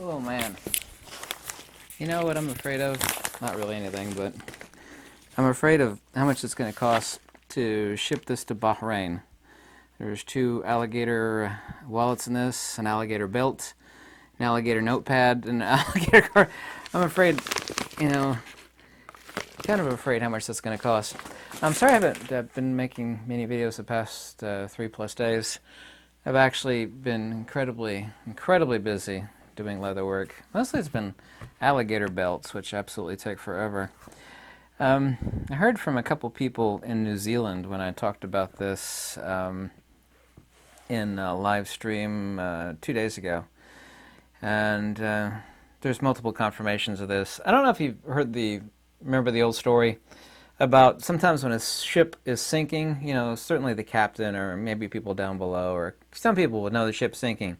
Oh man. You know what I'm afraid of? Not really anything, but I'm afraid of how much it's going to cost to ship this to Bahrain. There's 2 alligator wallets in this, an alligator belt, an alligator notepad, and an alligator card. I'm afraid, you know, kind of afraid how much that's going to cost. I'm sorry I haven't been making many videos the past 3+ days. I've actually been incredibly busy doing leather work. Mostly it's been alligator belts, which absolutely take forever. I heard from a couple people in New Zealand when I talked about this in a live stream 2 days ago. And there's multiple confirmations of this. I don't know if you've remember the old story about sometimes when a ship is sinking, you know, certainly the captain or maybe people down below, or some people would know the ship's sinking.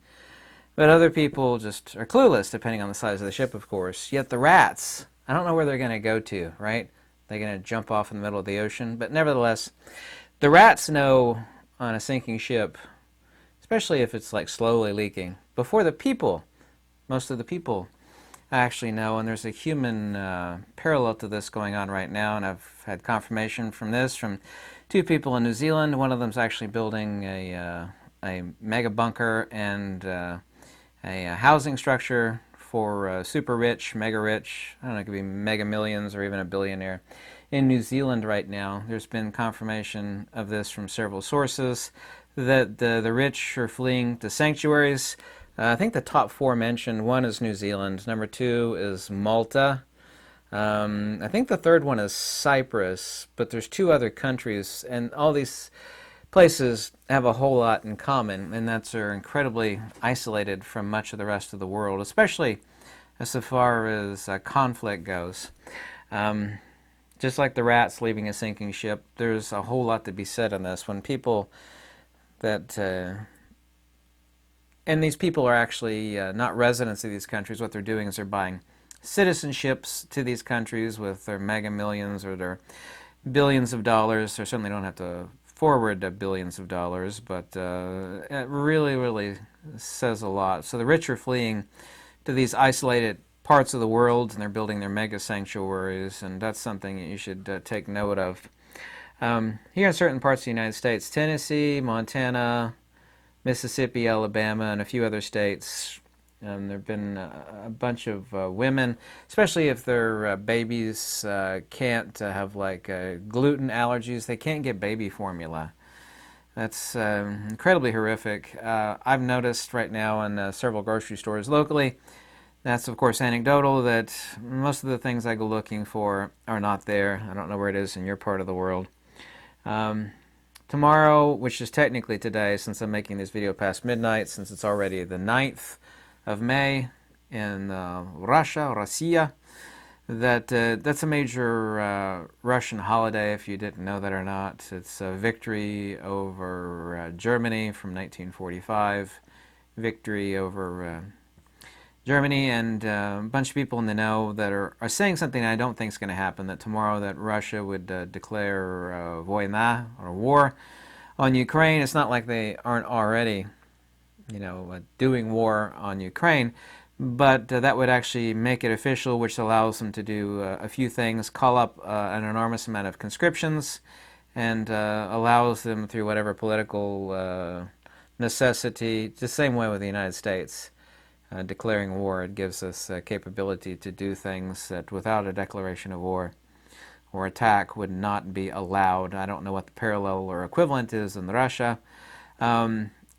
But other people just are clueless, depending on the size of the ship, of course. Yet the rats, I don't know where they're going to go to, right? They're going to jump off in the middle of the ocean. But nevertheless, the rats know on a sinking ship, especially if it's like slowly leaking, before the people, most of the people actually know. And there's a human parallel to this going on right now. And I've had confirmation from this from 2 people in New Zealand. One of them's actually building a mega bunker and a housing structure for super rich, mega rich, I don't know, it could be mega millions or even a billionaire. In New Zealand right now, there's been confirmation of this from several sources that the rich are fleeing to sanctuaries. I think the top 4 mentioned, one is New Zealand, number 2 is Malta. I think the third one is Cyprus, but there's 2 other countries, and all these places have a whole lot in common, and that's they're incredibly isolated from much of the rest of the world, especially as far as conflict goes. Just like the rats leaving a sinking ship, there's a whole lot to be said on this. When people that, and these people are actually not residents of these countries, what they're doing is they're buying citizenships to these countries with their mega millions or their billions of dollars. They certainly don't have to forward billions of dollars, but it really says a lot. So the rich are fleeing to these isolated parts of the world, and they're building their mega sanctuaries, and that's something you should take note of. Here in certain parts of the United States, Tennessee, Montana, Mississippi, Alabama, and a few other states, there have been a bunch of women, especially if their babies can't have like gluten allergies, they can't get baby formula. That's incredibly horrific. I've noticed right now in several grocery stores locally, that's of course anecdotal, that most of the things I go looking for are not there. I don't know where it is in your part of the world. Tomorrow, which is technically today, since I'm making this video past midnight, since it's already the 9th of May in Russia, that's a major Russian holiday, if you didn't know that or not. It's a victory over Germany from 1945, victory over Germany, and a bunch of people in the know that are saying something I don't think is going to happen, that tomorrow that Russia would declare vojna, or war, on Ukraine. It's not like they aren't already, doing war on Ukraine, but that would actually make it official, which allows them to do a few things, call up an enormous amount of conscriptions, and allows them through whatever political necessity, the same way with the United States. Declaring war, it gives us capability to do things that without a declaration of war or attack would not be allowed. I don't know what the parallel or equivalent is in Russia.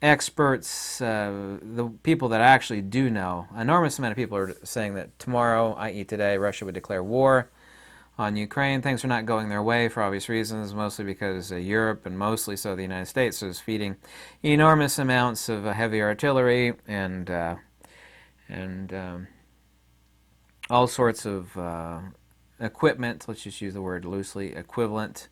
Experts, the people that actually do know, an enormous amount of people are saying that tomorrow, i.e. today, Russia would declare war on Ukraine. Things are not going their way for obvious reasons, mostly because Europe, and mostly so the United States, is feeding enormous amounts of heavy artillery and all sorts of equipment, let's just use the word loosely, equivalent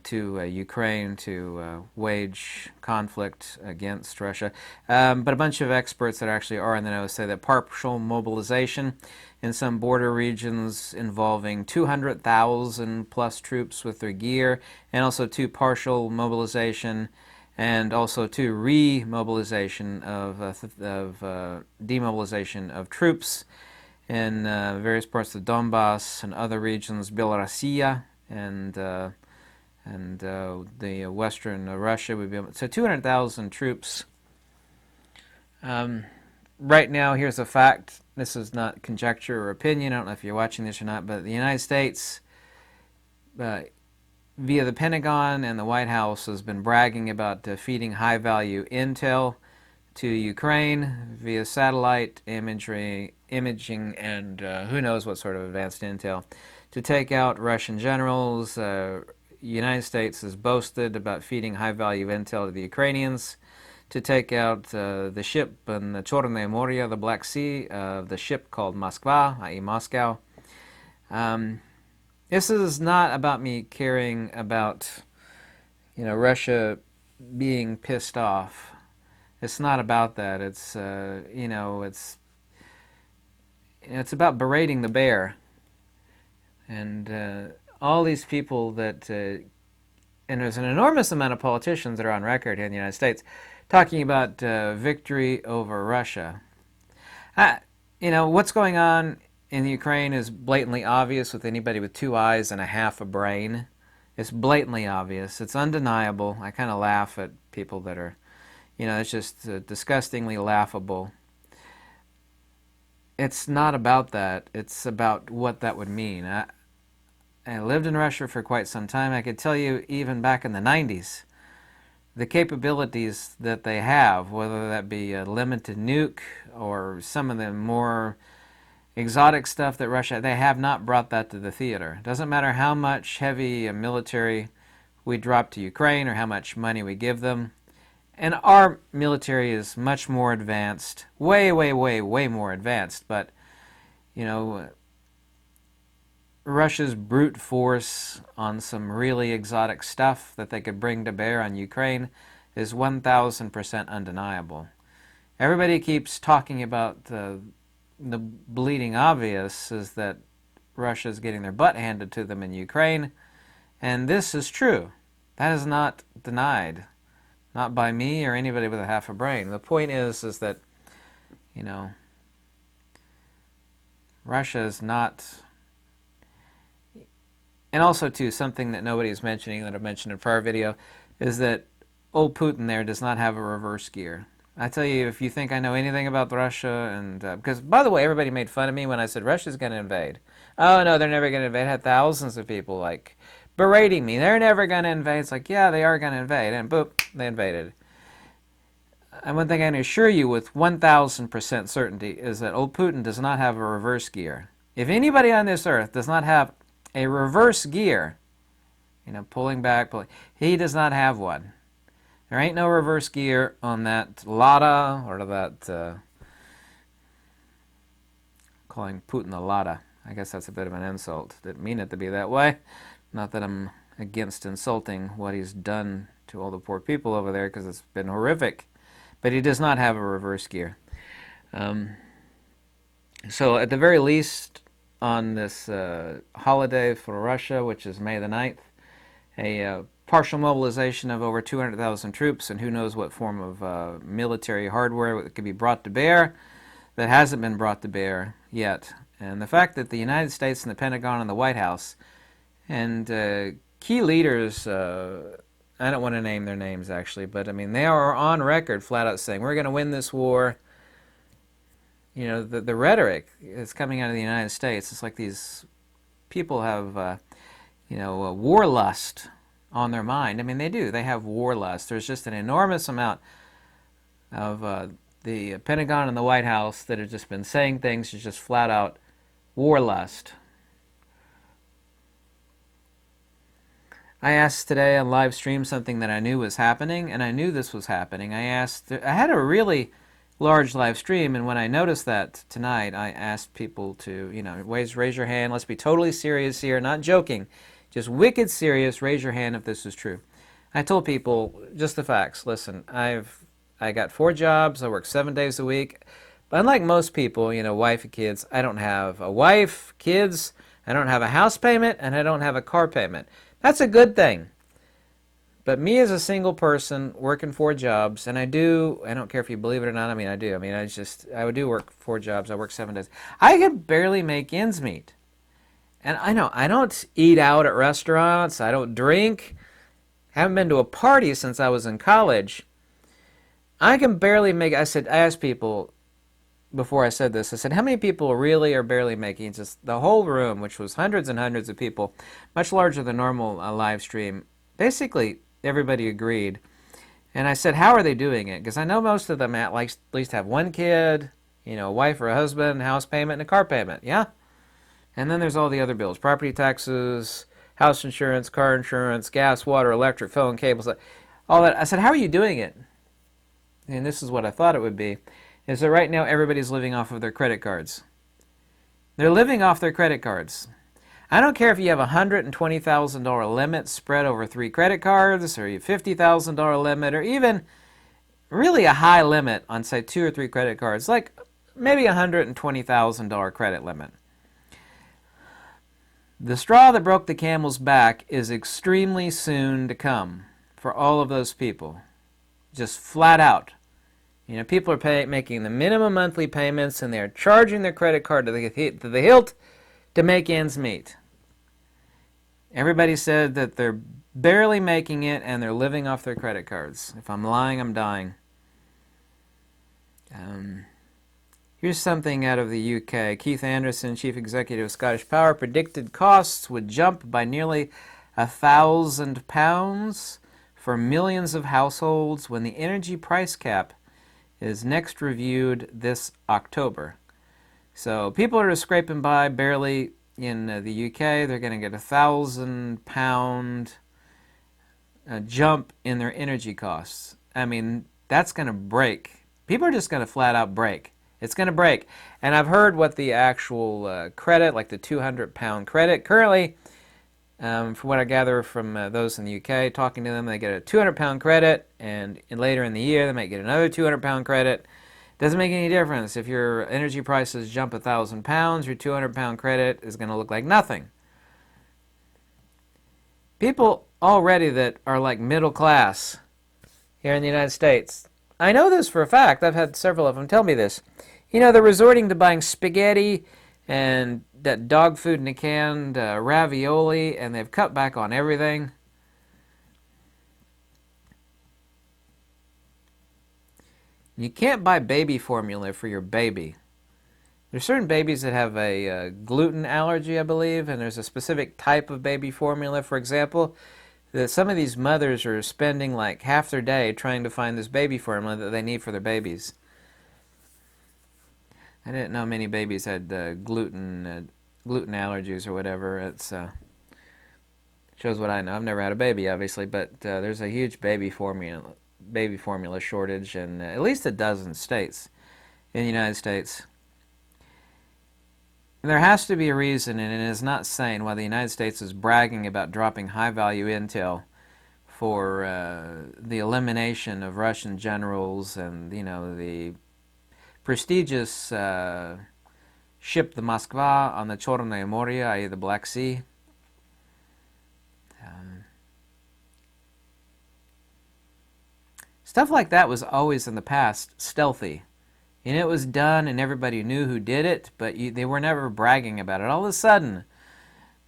to Ukraine to wage conflict against Russia. But a bunch of experts that actually are in the know say that partial mobilization in some border regions involving 200,000 plus troops with their gear, and also partial mobilization and also to remobilization of demobilization of troops in various parts of Donbass and other regions, Belarusia and the western Russia. We'd be able, so 200,000 troops. Right now, here's a fact. This is not conjecture or opinion. I don't know if you're watching this or not, but the United States, via the Pentagon and the White House, has been bragging about feeding high-value intel to Ukraine via satellite imaging, and who knows what sort of advanced intel to take out Russian generals. United States has boasted about feeding high-value intel to the Ukrainians to take out the ship in the Chorное Moре, the Black Sea, the ship called Moskva, i.e. Moscow. This is not about me caring about, Russia being pissed off. It's not about that. It's, it's about berating the bear. And all these people that, and there's an enormous amount of politicians that are on record here in the United States talking about victory over Russia. What's going on in Ukraine is blatantly obvious with anybody with 2 eyes and a half a brain. It's blatantly obvious. It's undeniable. I kind of laugh at people that are, it's just disgustingly laughable. It's not about that. It's about what that would mean. I lived in Russia for quite some time. I could tell you even back in the 90s, the capabilities that they have, whether that be a limited nuke or some of the more exotic stuff that Russia, they have not brought that to the theater. It doesn't matter how much heavy military we drop to Ukraine or how much money we give them. And our military is much more advanced, way, way, way, way more advanced. But, Russia's brute force on some really exotic stuff that they could bring to bear on Ukraine is 1,000% undeniable. Everybody keeps talking about the bleeding obvious is that Russia's getting their butt handed to them in Ukraine, and this is true. That is not denied, not by me or anybody with a half a brain. The point is that, Russia is not. And also, too, something that nobody is mentioning that I've mentioned in a prior video is that old Putin there does not have a reverse gear. I tell you, if you think I know anything about Russia, and because, by the way, everybody made fun of me when I said Russia's going to invade. Oh, no, they're never going to invade. I had thousands of people, berating me. They're never going to invade. It's like, yeah, they are going to invade. And boop, they invaded. And one thing I can assure you with 1,000% certainty is that old Putin does not have a reverse gear. If anybody on this earth does not have a reverse gear, pulling back, he does not have one. There ain't no reverse gear on that Lada, or that, calling Putin a Lada. I guess that's a bit of an insult. Didn't mean it to be that way. Not that I'm against insulting what he's done to all the poor people over there, because it's been horrific. But he does not have a reverse gear. So at the very least, on this holiday for Russia, which is May the 9th, a partial mobilization of over 200,000 troops, and who knows what form of military hardware that could be brought to bear that hasn't been brought to bear yet. And the fact that the United States and the Pentagon and the White House and key leaders, I don't want to name their names actually, but they are on record flat out saying, we're going to win this war. The rhetoric is coming out of the United States. It's like these people have, a war lust on their mind. They do. They have war lust. There's just an enormous amount of the Pentagon and the White House that have just been saying things just flat out war lust. I asked today on live stream something that I knew was happening, and I knew this was happening. I had a really large live stream, and when I noticed that tonight, I asked people to, raise your hand. Let's be totally serious here, not joking, just wicked serious. Raise your hand if this is true. I told people just the facts. Listen, I got 4 jobs. I work 7 days a week. But unlike most people, wife and kids, I don't have a wife, kids, I don't have a house payment, and I don't have a car payment. That's a good thing. But me as a single person working 4 jobs, and I don't care if you believe it or not, I mean, I do. I mean, I would do work 4 jobs. I work 7 days. I could barely make ends meet. And I know, I don't eat out at restaurants. I don't drink. Haven't been to a party since I was in college. I can barely make, I asked people before I said this, I said, how many people really are barely making just the whole room, which was hundreds and hundreds of people, much larger than normal live stream. Basically, everybody agreed. And I said, how are they doing it? Because I know most of them at least have one kid, a wife or a husband, house payment, and a car payment. Yeah? And then there's all the other bills, property taxes, house insurance, car insurance, gas, water, electric, phone, cables, all that. I said, how are you doing it? And this is what I thought it would be, is that right now everybody's living off of their credit cards. They're living off their credit cards. I don't care if you have a $120,000 limit spread over 3 credit cards, or a $50,000 limit, or even really a high limit on, say, 2 or 3 credit cards, like maybe a $120,000 credit limit. The straw that broke the camel's back is extremely soon to come for all of those people. Just flat out. People are making the minimum monthly payments, and they're charging their credit card to the hilt to make ends meet. Everybody said that they're barely making it, and they're living off their credit cards. If I'm lying, I'm dying. Here's something out of the UK. Keith Anderson, Chief Executive of Scottish Power, predicted costs would jump by nearly £1,000 for millions of households when the energy price cap is next reviewed this October. So people are scraping by barely in the UK. They're going to get £1,000 jump in their energy costs. I mean, that's going to break. People are just going to flat out break. It's going to break. And I've heard what the actual credit, like the £200 credit, currently, from what I gather from those in the UK, talking to them, they get a £200 credit, and later in the year they might get another £200 credit. Doesn't make any difference. If your energy prices jump £1,000, your £200 credit is going to look like nothing. People already that are like middle class here in the United States, I know this for a fact. I've had several of them tell me this. They're resorting to buying spaghetti and that dog food in a can, ravioli, and they've cut back on everything. You can't buy baby formula for your baby. There's certain babies that have a gluten allergy, I believe, and there's a specific type of baby formula, for example, that some of these mothers are spending like half their day trying to find this baby formula that they need for their babies. I didn't know many babies had gluten allergies or whatever. It's shows what I know. I've never had a baby, obviously, but there's a huge baby formula shortage in at least a dozen states in the United States. There has to be a reason, and it is not sane, why the United States is bragging about dropping high-value intel for the elimination of Russian generals and, the prestigious ship the Moskva on the Chornoye Moria, i.e. the Black Sea. Stuff like that was always in the past stealthy. And it was done and everybody knew who did it, but they were never bragging about it. All of a sudden,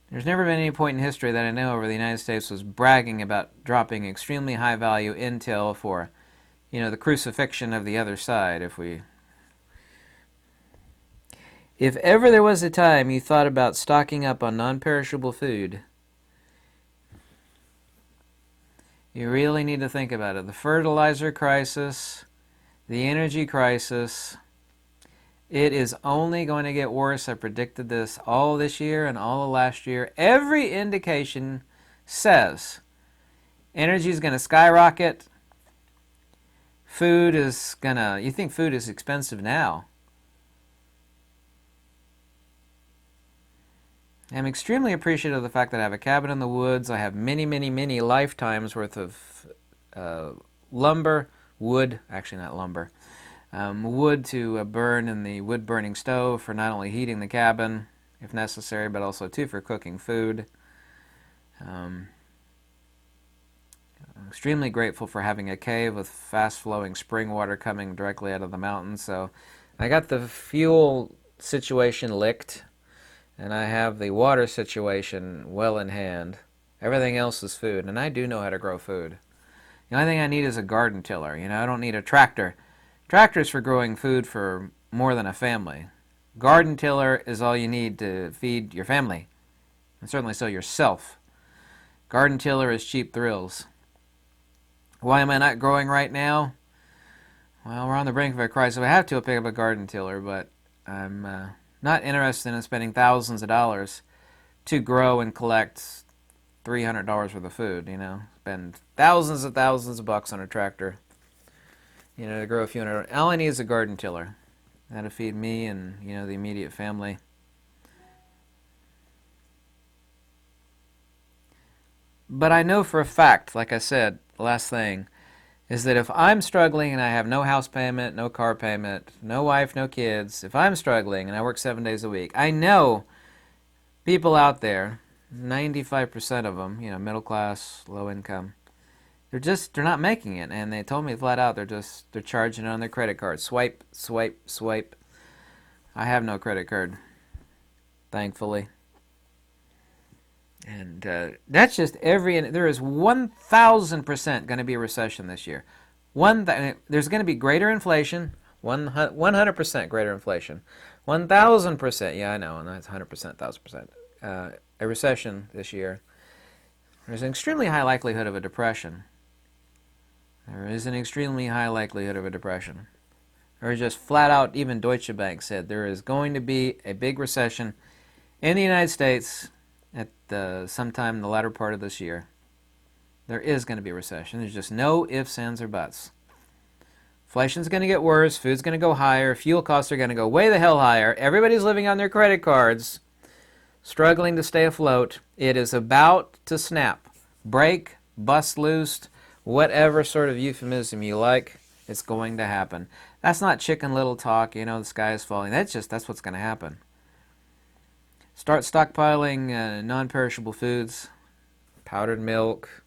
there's never been any point in history that I know where the United States was bragging about dropping extremely high-value intel for, the crucifixion of the other side. If ever there was a time you thought about stocking up on non-perishable food, you really need to think about it. The fertilizer crisis, the energy crisis, it is only going to get worse. I predicted this all this year and all of last year. Every indication says energy is going to skyrocket. Food is going to, you think food is expensive now. I'm extremely appreciative of the fact that I have a cabin in the woods. I have many, many, many lifetimes worth of lumber, wood, actually not lumber, wood to burn in the wood-burning stove for not only heating the cabin, if necessary, but also, too, for cooking food. extremely grateful for having a cave with fast-flowing spring water coming directly out of the mountain. So I got the fuel situation licked, and I have the water situation well in hand. Everything else is food, and I do know how to grow food. The only thing I need is a garden tiller. I don't need a tractor. Tractor's for growing food for more than a family. Garden tiller is all you need to feed your family, and certainly so yourself. Garden tiller is cheap thrills. Why am I not growing right now? Well, we're on the brink of a crisis. If I have to, I'll pick up a garden tiller, but I'm not interested in spending thousands of dollars to grow and collect $300 worth of food, Spend thousands of bucks on a tractor, to grow a few hundred. All I need is a garden tiller. That'll feed me and, the immediate family. But I know for a fact, like I said, the last thing, is that if I'm struggling and I have no house payment, no car payment, no wife, no kids, if I'm struggling and I work 7 days a week, I know people out there, 95% of them, middle class, low income, they're not making it. And they told me flat out they're charging it on their credit card. Swipe, swipe, swipe. I have no credit card, thankfully. And that's just there is 1,000% going to be a recession this year. There's going to be greater inflation, 100% greater inflation. 1,000%, yeah, I know, and that's 100%, 1,000%. A recession this year. There's an extremely high likelihood of a depression. There is an extremely high likelihood of a depression. Or just flat out, even Deutsche Bank said there is going to be a big recession in the United States at sometime in the latter part of this year. There is going to be a recession. There's just no ifs, ands, or buts. Inflation's going to get worse. Food's going to go higher. Fuel costs are going to go way the hell higher. Everybody's living on their credit cards, struggling to stay afloat. It is about to snap. Break, bust loose, whatever sort of euphemism you like, it's going to happen. That's not Chicken Little talk, the sky is falling. That's what's going to happen. Start stockpiling non-perishable foods, powdered milk,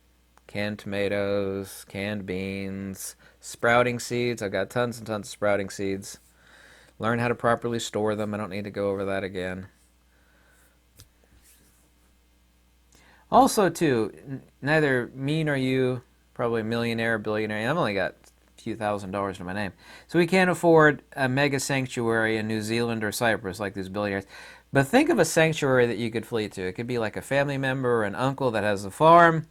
canned tomatoes, canned beans, sprouting seeds. I've got tons and tons of sprouting seeds. Learn how to properly store them. I don't need to go over that again. Also, too, neither me nor you, probably a millionaire, billionaire, I've only got a few $1,000s to my name. So we can't afford a mega sanctuary in New Zealand or Cyprus like these billionaires. But think of a sanctuary that you could flee to. It could be like a family member or an uncle that has a farm.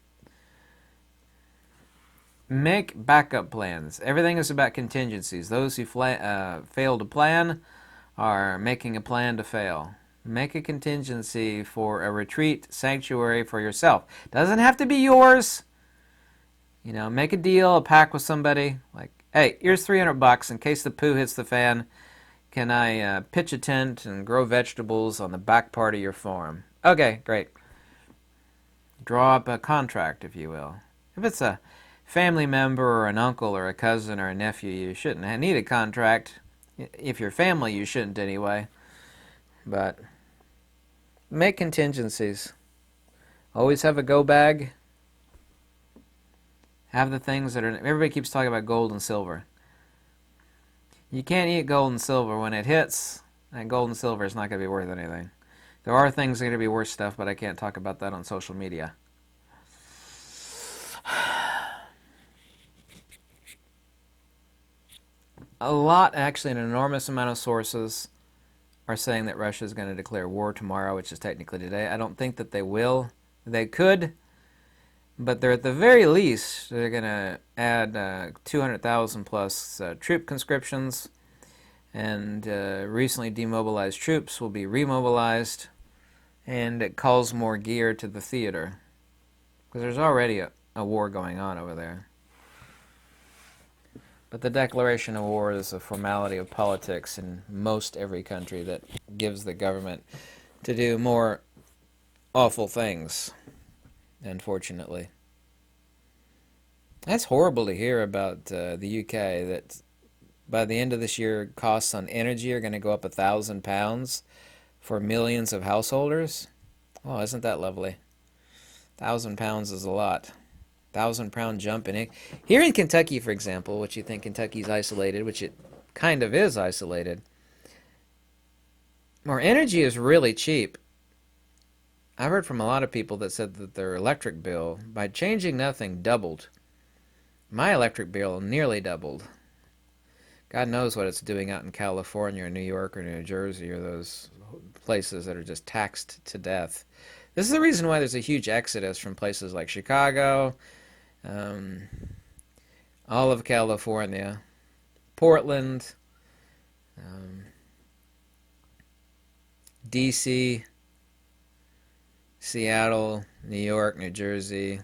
Make backup plans. Everything is about contingencies. Those who fail to plan are making a plan to fail. Make a contingency for a retreat sanctuary for yourself. Doesn't have to be yours. Make a deal, a pact with somebody. Like, hey, here's $300 in case the poo hits the fan. Can I pitch a tent and grow vegetables on the back part of your farm? Okay, great. Draw up a contract, if you will. If it's a family member or an uncle or a cousin or a nephew, you shouldn't need a contract. If you're family, you shouldn't anyway. But make contingencies. Always have a go bag. Have the things that are... Everybody keeps talking about gold and silver. You can't eat gold and silver. When it hits, that gold and silver is not going to be worth anything. There are things that are going to be worth stuff, but I can't talk about that on social media. A lot, actually, an enormous amount of sources are saying that Russia is going to declare war tomorrow, which is technically today. I don't think that they will. They could, but they're at the very least, they're going to add 200,000 plus troop conscriptions, and recently demobilized troops will be remobilized, and it calls more gear to the theater, because there's already a war going on over there. But the declaration of war is a formality of politics in most every country that gives the government to do more awful things, unfortunately. That's horrible to hear about the UK, that by the end of this year, costs on energy are going to go up £1,000 for millions of householders. Oh, isn't that lovely? £1,000 is a lot. 1,000-pound jump in it. Here in Kentucky, for example, which you think Kentucky's isolated, which it kind of is isolated, our energy is really cheap. I've heard from a lot of people that said that their electric bill, by changing nothing, doubled. My electric bill nearly doubled. God knows what it's doing out in California or New York or New Jersey or those places that are just taxed to death. This is the reason why there's a huge exodus from places like Chicago, um, all of California, Portland, D.C., Seattle, New York, New Jersey.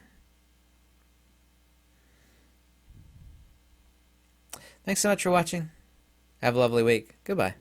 Thanks so much for watching. Have a lovely week. Goodbye.